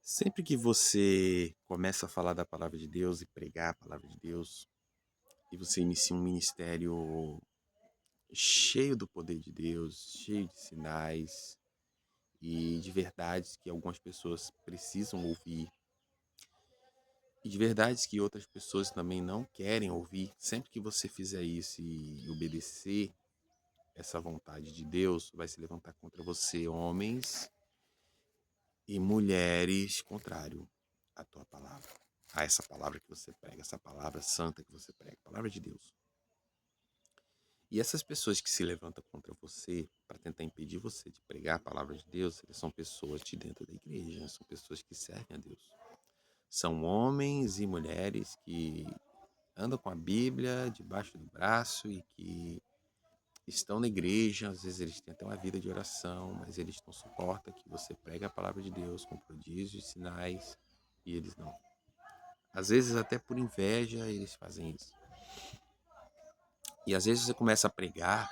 Sempre que você começa a falar da palavra de Deus e pregar a palavra de Deus, e você inicia um ministério cheio do poder de Deus, cheio de sinais e de verdades que algumas pessoas precisam ouvir, e de verdades que outras pessoas também não querem ouvir, sempre que você fizer isso e obedecer essa vontade de Deus, vai se levantar contra você homens e mulheres contrário à tua palavra, a essa palavra que você prega, essa palavra santa que você prega, a palavra de Deus. E essas pessoas que se levantam contra você para tentar impedir você de pregar a palavra de Deus, eles são pessoas de dentro da igreja, né? São pessoas que servem a Deus. São homens e mulheres que andam com a Bíblia debaixo do braço e que estão na igreja, às vezes eles têm até uma vida de oração, mas eles não suportam que você pregue a palavra de Deus com prodígios, sinais, e eles não. Às vezes até por inveja eles fazem isso. E às vezes você começa a pregar,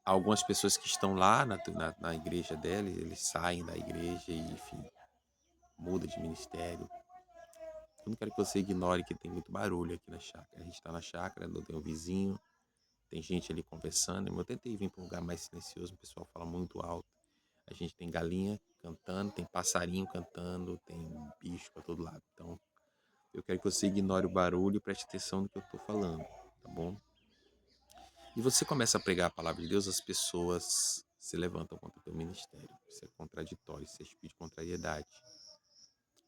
algumas pessoas que estão lá na igreja dela, eles saem da igreja e, enfim, muda de ministério. Eu não quero que você ignore que tem muito barulho aqui na chácara. A gente está na chácara, não tem um vizinho, tem gente ali conversando. Eu tentei vir para um lugar mais silencioso, o pessoal fala muito alto. A gente tem galinha cantando, tem passarinho cantando, tem bicho para todo lado. Então, eu quero que você ignore o barulho e preste atenção no que eu estou falando, tá bom? E você começa a pregar a palavra de Deus, as pessoas se levantam contra o teu ministério. Isso é contraditório, isso é espírito de contrariedade.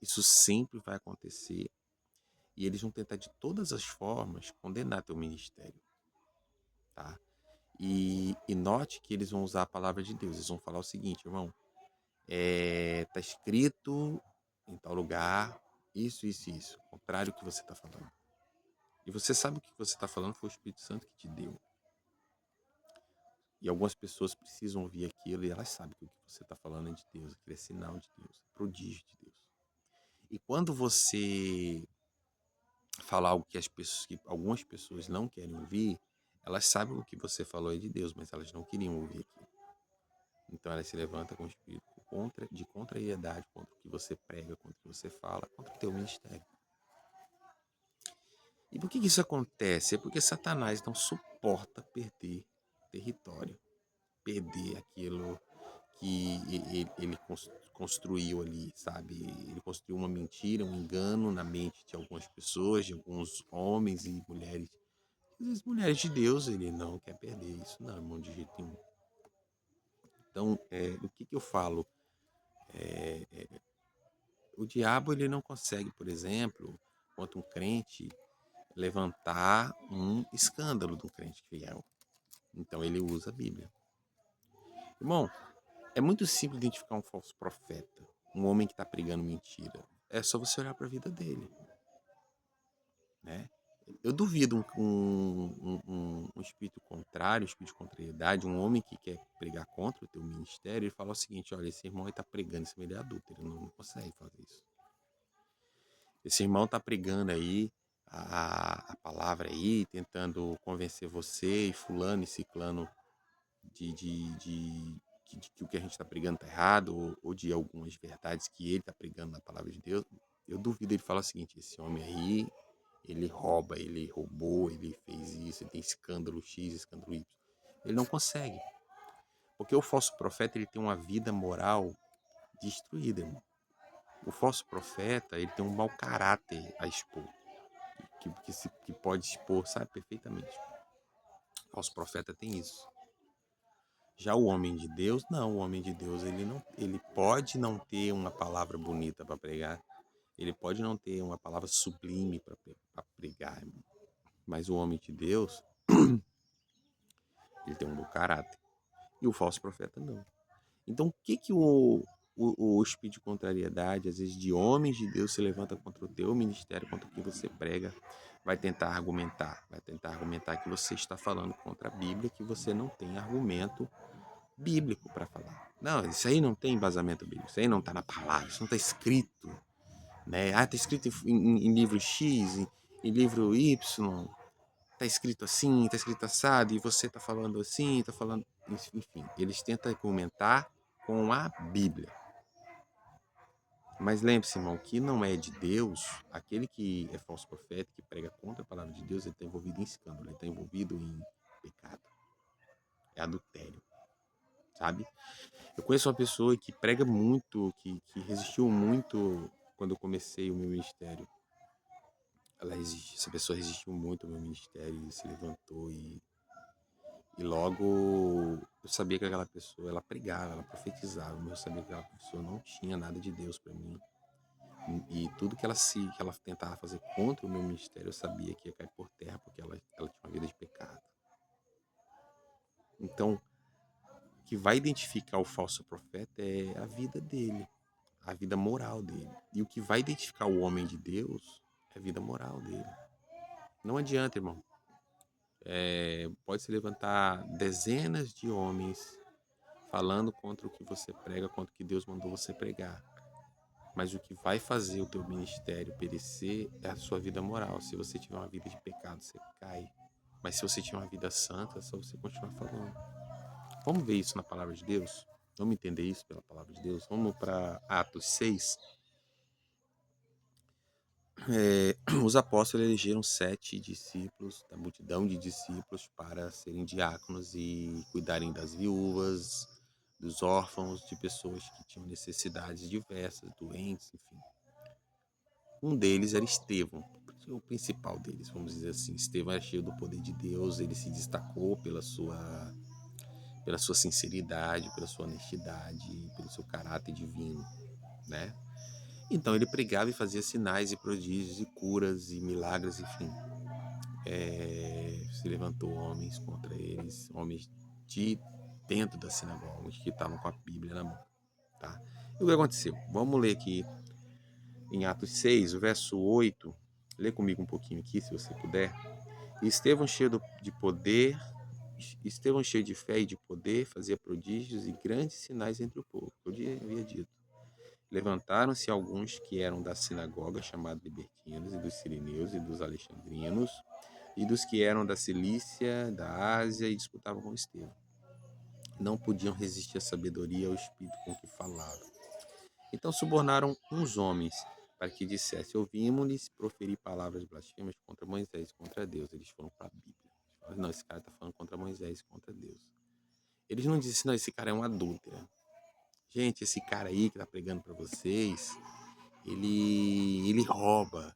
Isso sempre vai acontecer e eles vão tentar de todas as formas condenar teu ministério, tá? E note que eles vão usar a palavra de Deus. Eles vão falar o seguinte, irmão, tá escrito em tal lugar isso, isso e isso, contrário ao que você está falando. E você sabe o que você está falando foi o Espírito Santo que te deu. E algumas pessoas precisam ouvir aquilo e elas sabem que o que você está falando é de Deus, aquilo é sinal de Deus, é prodígio de Deus. E quando você fala algo que algumas pessoas não querem ouvir, elas sabem o que você falou é de Deus, mas elas não queriam ouvir aquilo. Então elas se levantam com o espírito de contrariedade contra o que você prega, contra o que você fala, contra o teu ministério. E por que isso acontece? É porque Satanás não suporta perder território, perder aquilo que ele construiu ali, sabe? Ele construiu uma mentira, um engano na mente de algumas pessoas, de alguns homens e mulheres. Às vezes mulheres de Deus, ele não quer perder isso, não, irmão, de jeito nenhum. Então, o que eu falo? O diabo, ele não consegue, por exemplo, contra um crente, levantar um escândalo do crente fiel. Então, ele usa a Bíblia. Irmão, é muito simples identificar um falso profeta, um homem que está pregando mentira. É só você olhar para a vida dele, né? Eu duvido um espírito contrário, um espírito de contrariedade, um homem que quer pregar contra o teu ministério, ele fala o seguinte, olha, esse irmão está pregando, esse ele é adulto, ele não consegue fazer isso. Esse irmão está pregando aí a palavra aí, tentando convencer você e fulano e ciclano de que o que a gente está pregando está errado, ou de algumas verdades que ele está pregando na palavra de Deus. Eu duvido ele falar o seguinte, esse homem aí, ele rouba, ele roubou, ele fez isso, ele tem escândalo X, escândalo Y. Ele não consegue. Porque o falso profeta, ele tem uma vida moral destruída, irmão. O falso profeta, ele tem um mau caráter a expor. Que pode expor, sabe, perfeitamente. O falso profeta tem isso. Já o homem de Deus, não. O homem de Deus, ele pode não ter uma palavra bonita para pregar. Ele pode não ter uma palavra sublime para pregar, irmão. Mas o homem de Deus, ele tem um bom caráter. E o falso profeta não. Então, o que o espírito de contrariedade, às vezes de homens de Deus, se levanta contra o teu ministério, contra o que você prega, vai tentar argumentar que você está falando contra a Bíblia, que você não tem argumento bíblico para falar. Não, isso aí não tem embasamento bíblico, isso aí não está na palavra, isso não está escrito, né? Ah, está escrito em livro X, em livro Y, está escrito assim, está escrito assado, e você está falando assim, está falando... Enfim, eles tentam argumentar com a Bíblia. Mas lembre-se, irmão, que não é de Deus, aquele que é falso profeta, que prega contra a palavra de Deus, ele está envolvido em escândalo, ele está envolvido em pecado, é adultério, sabe? Eu conheço uma pessoa que prega muito, que resistiu muito quando eu comecei o meu ministério. Essa pessoa resistiu muito ao meu ministério e se levantou e logo eu sabia que aquela pessoa, ela pregava, ela profetizava, mas eu sabia que aquela pessoa não tinha nada de Deus para mim. E tudo que ela tentava fazer contra o meu ministério, eu sabia que ia cair por terra, porque ela tinha uma vida de pecado. Então, o que vai identificar o falso profeta é a vida dele, a vida moral dele. E o que vai identificar o homem de Deus é a vida moral dele. Não adianta, irmão. Pode se levantar dezenas de homens falando contra o que você prega, contra o que Deus mandou você pregar. Mas o que vai fazer o teu ministério perecer é a sua vida moral. Se você tiver uma vida de pecado, você cai. Mas se você tiver uma vida santa, é só você continuar falando. Vamos ver isso na palavra de Deus? Vamos entender isso pela palavra de Deus? Vamos para Atos 6. Os apóstolos elegeram 7 discípulos, da multidão de discípulos, para serem diáconos e cuidarem das viúvas, dos órfãos, de pessoas que tinham necessidades diversas, doentes, enfim. Um deles era Estevão, o principal deles, vamos dizer assim. Estevão era cheio do poder de Deus, ele se destacou pela sua sinceridade, pela sua honestidade, pelo seu caráter divino, né? Então ele pregava e fazia sinais e prodígios e curas e milagres, enfim. Se levantou homens contra eles, homens de dentro da sinagoga, homens que estavam com a Bíblia na mão, tá? E o que aconteceu? Vamos ler aqui em Atos 6, o verso 8. Lê comigo um pouquinho aqui, se você puder. Estevão de poder, Estevão cheio de fé e de poder, fazia prodígios e grandes sinais entre o povo. Eu havia dito. Levantaram-se alguns que eram da sinagoga, chamados libertinos, e dos sirineus, e dos alexandrinos, e dos que eram da Cilícia, da Ásia, e disputavam com Estevão. Não podiam resistir à sabedoria e ao espírito com que falava. Então subornaram uns homens para que dissesse: ouvimos-lhes proferir palavras blasfemas contra Moisés e contra Deus. Eles foram para a Bíblia. Falaram: não, esse cara está falando contra Moisés e contra Deus. Eles não disseram: não, esse cara é um adúltero. Gente, esse cara aí que está pregando para vocês, ele rouba,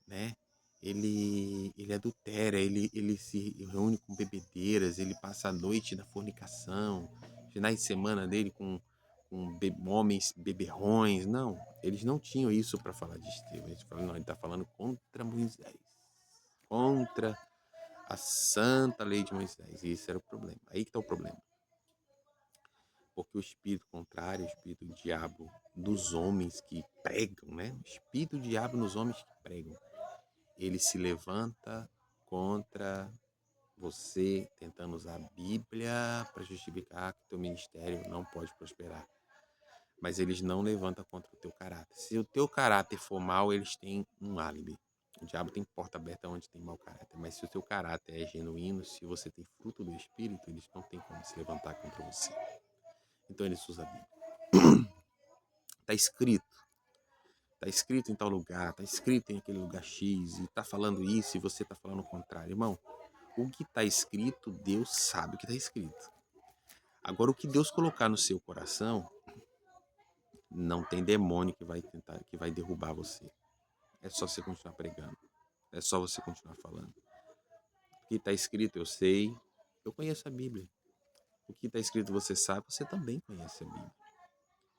né? Ele adultera, ele se reúne com bebedeiras, ele passa a noite na fornicação, finais de semana dele com homens beberrões. Não, eles não tinham isso para falar de Estevão. Eles falaram: não, ele está falando contra Moisés, contra a santa lei de Moisés. E esse era o problema. Aí que está o problema. Porque o espírito contrário, o espírito do diabo dos homens que pregam, né? O espírito do diabo nos homens que pregam, ele se levanta contra você, tentando usar a Bíblia para justificar que teu ministério não pode prosperar. Mas eles não levantam contra o teu caráter. Se o teu caráter for mau, eles têm um álibi. O diabo tem porta aberta onde tem mau caráter. Mas se o teu caráter é genuíno, se você tem fruto do Espírito, eles não têm como se levantar contra você. Então eles usam a Bíblia. Está escrito. Está escrito em tal lugar, está escrito em aquele lugar X, e está falando isso e você está falando o contrário. Irmão, o que está escrito, Deus sabe o que está escrito. Agora, o que Deus colocar no seu coração, não tem demônio que vai derrubar você. É só você continuar pregando. É só você continuar falando. O que está escrito, eu sei. Eu conheço a Bíblia. O que está escrito, você sabe, você também conhece a Bíblia.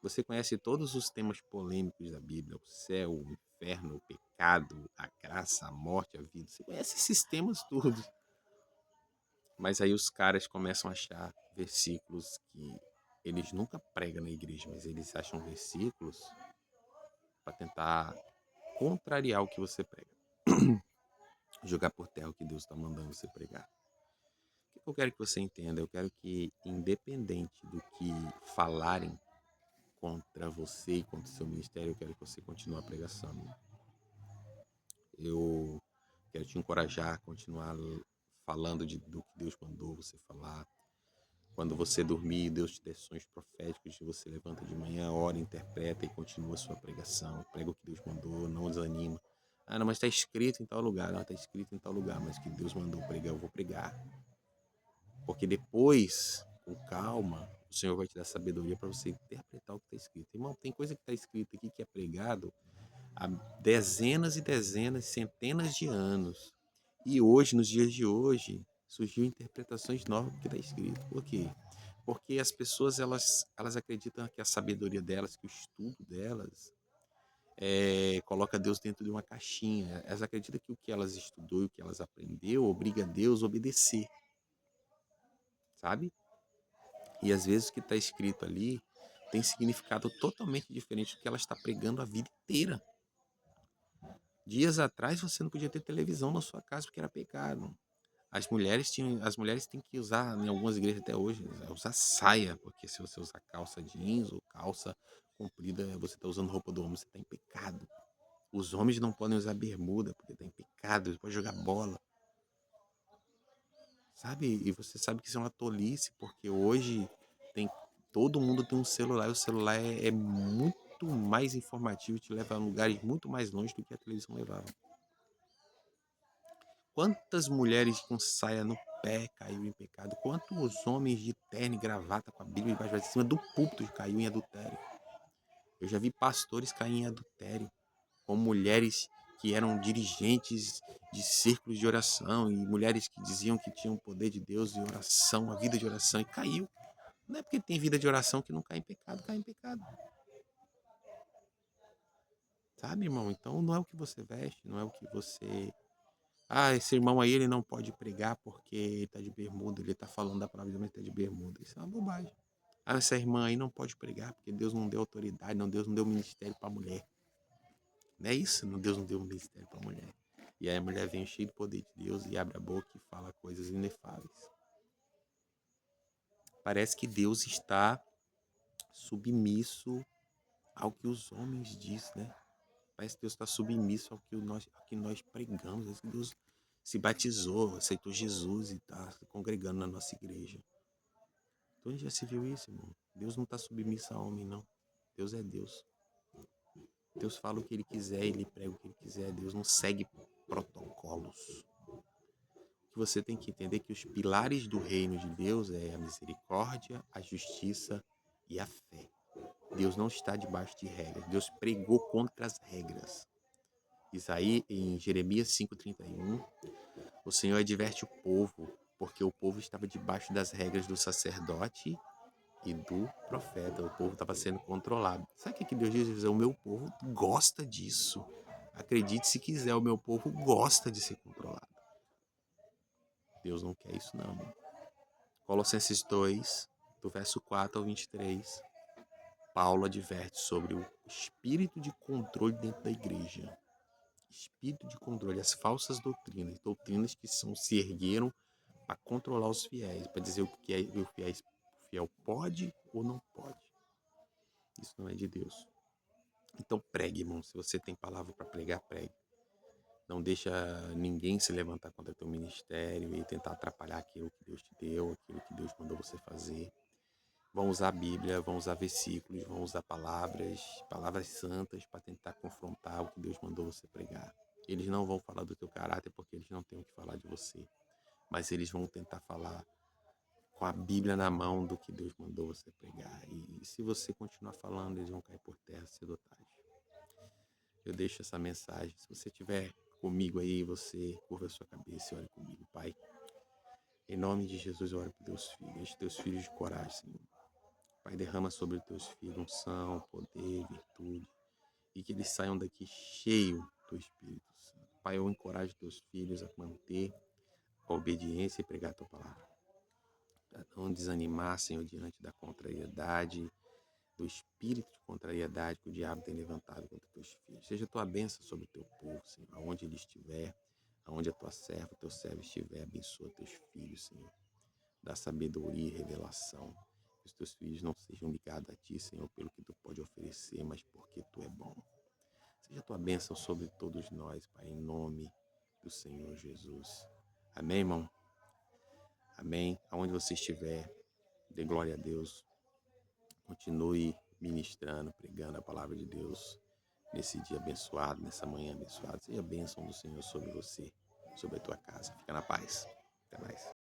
Você conhece todos os temas polêmicos da Bíblia, o céu, o inferno, o pecado, a graça, a morte, a vida. Você conhece esses temas todos. Mas aí os caras começam a achar versículos que eles nunca pregam na igreja, mas eles acham versículos para tentar contrariar o que você prega. Jogar por terra o que Deus está mandando você pregar. O que eu quero que você entenda? Eu quero que, independente do que falarem contra você e contra o seu ministério, eu quero que você continue a pregação. Eu quero te encorajar a continuar falando do que Deus mandou você falar. Quando você dormir, Deus te der sonhos proféticos, você levanta de manhã, ora, interpreta e continua a sua pregação. Prega o que Deus mandou, não desanima. Ah, não, mas está escrito em tal lugar. Não, está escrito em tal lugar, mas que Deus mandou pregar, eu vou pregar. Porque depois, com calma, o Senhor vai te dar sabedoria para você interpretar o que está escrito. Irmão, tem coisa que está escrito aqui que é pregado há dezenas e dezenas, centenas de anos. E hoje, nos dias de hoje, surgiu interpretações novas do que está escrito. Por quê? Porque as pessoas elas acreditam que a sabedoria delas, que o estudo delas, coloca Deus dentro de uma caixinha. Elas acreditam que o que elas estudou e o que elas aprendeu obriga Deus a obedecer, sabe? E às vezes o que está escrito ali tem significado totalmente diferente do que ela está pregando a vida inteira. Dias atrás você não podia ter televisão na sua casa porque era pecado. As mulheres têm que usar, em algumas igrejas até hoje, usar saia, porque se você usar calça jeans ou calça comprida, você está usando roupa do homem, você está em pecado. Os homens não podem usar bermuda, porque está em pecado, você pode jogar bola. Sabe? E você sabe que isso é uma tolice, porque hoje tem todo mundo tem um celular, e o celular é muito mais informativo, te leva a lugares muito mais longe do que a televisão levava. Quantas mulheres com saia no pé caiu em pecado? Quantos homens de terno e gravata com a Bíblia debaixo de cima do púlpito caiu em adultério? Eu já vi pastores cair em adultério com mulheres que eram dirigentes de círculos de oração e mulheres que diziam que tinham o poder de Deus e oração, a vida de oração, e caiu. Não é porque tem vida de oração que não cai em pecado, cai em pecado. Sabe, irmão? Então não é o que você veste, não é o que você... Ah, esse irmão aí ele não pode pregar porque ele tá de bermuda, ele tá falando da palavra de Deus, mas tá de bermuda. Isso é uma bobagem. Ah, essa irmã aí não pode pregar porque Deus não deu autoridade, Deus não deu ministério pra mulher. Não é isso? Deus não deu um ministério pra mulher. E aí a mulher vem cheia do poder de Deus e abre a boca e fala coisas inefáveis. Parece que Deus está submisso ao que os homens dizem, né? Parece que Deus está submisso ao que nós pregamos. Parece que Deus se batizou, aceitou Jesus e está se congregando na nossa igreja. Então onde já se viu isso, irmão? Deus não está submisso a homem, não. Deus é Deus. Deus fala o que ele quiser, ele prega o que ele quiser. Deus não segue protocolos. Que você tem que entender que os pilares do reino de Deus é a misericórdia, a justiça e a fé. Deus não está debaixo de regras. Deus pregou contra as regras. Isaías, em Jeremias 5,31, o Senhor adverte o povo, porque o povo estava debaixo das regras do sacerdote e do profeta. O povo estava sendo controlado. Sabe o que Deus diz? O meu povo gosta disso. Acredite se quiser, o meu povo gosta de ser controlado. Deus não quer isso, não. Colossenses 2, do verso 4 ao 23, Paulo adverte sobre o espírito de controle dentro da igreja. Espírito de controle, as falsas doutrinas que se ergueram para controlar os fiéis, para dizer o que o fiel pode ou não pode. Isso não é de Deus. Então pregue, irmão. Se você tem palavra para pregar, pregue. Não deixa ninguém se levantar contra teu ministério e tentar atrapalhar aquilo que Deus te deu, aquilo que Deus mandou você fazer. Vão usar a Bíblia, vão usar versículos, vão usar palavras santas para tentar confrontar o que Deus mandou você pregar. Eles não vão falar do teu caráter porque eles não têm o que falar de você. Mas eles vão tentar falar com a Bíblia na mão do que Deus mandou você pregar. E se você continuar falando, eles vão cair por terra cedo ou tarde. Eu deixo essa mensagem. Se você estiver comigo aí, você curva a sua cabeça e ore comigo, Pai. Em nome de Jesus, eu oro por teus filhos, enche teus filhos de coragem, Senhor. Pai, derrama sobre os teus filhos unção, poder, virtude, e que eles saiam daqui cheios do Espírito Santo. Pai, eu encorajo teus filhos a manter a obediência e pregar a tua palavra. Para não desanimar, Senhor, diante da contrariedade, do espírito de contrariedade que o diabo tem levantado contra teus filhos. Seja a tua bênção sobre o teu povo, Senhor, aonde ele estiver, aonde a tua serva, o teu servo estiver, abençoa teus filhos, Senhor. Dá sabedoria e revelação. Que os teus filhos não sejam ligados a ti, Senhor, pelo que tu pode oferecer, mas porque tu é bom. Seja a tua bênção sobre todos nós, Pai, em nome do Senhor Jesus. Amém, irmão? Amém. Aonde você estiver, Dê glória a Deus. Continue ministrando, pregando a palavra de Deus nesse dia abençoado, nessa manhã abençoada. Seja a bênção do Senhor sobre você, sobre a tua casa. Fica na paz. Até mais.